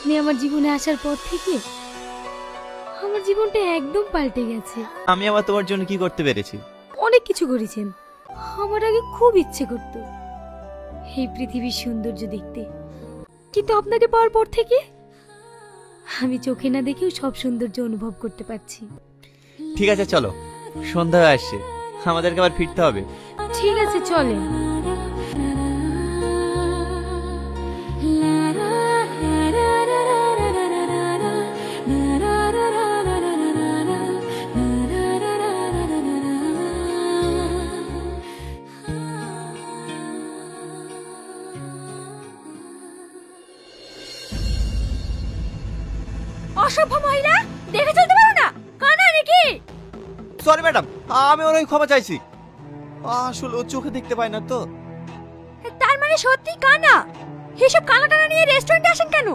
আপনি আমার জীবনে আসার পর থেকে আমার জীবনটা একদম পাল্টে গেছে। আমি আবার তোমার জন্য কি করতে পেরেছি? অনেক কিছু করেছেন। আমার আগে খুব ইচ্ছে করত এই পৃথিবীর সৌন্দর্য দেখতে, কিন্তু আপনাকে পাওয়ার পর থেকে আমি চোখে না দেখেও সব সৌন্দর্য অনুভব করতে পারছি। ঠিক আছে চলো, সন্ধ্যা হয়ে আসছে, আমাদেরকে আবার ফিরতে হবে। ঠিক আছে চলেন। অসভ্য মহিলা, দেখে চলতে পারো না? কানা নাকি? সরি ম্যাডাম, আমি অনেক ক্ষমা চাইছি। আসলে ও চোখে দেখতে পায় না তো। তার মানে সত্যি কানা? এসব কানা টানা নিয়ে রেস্টুরেন্টে আসেন কেন?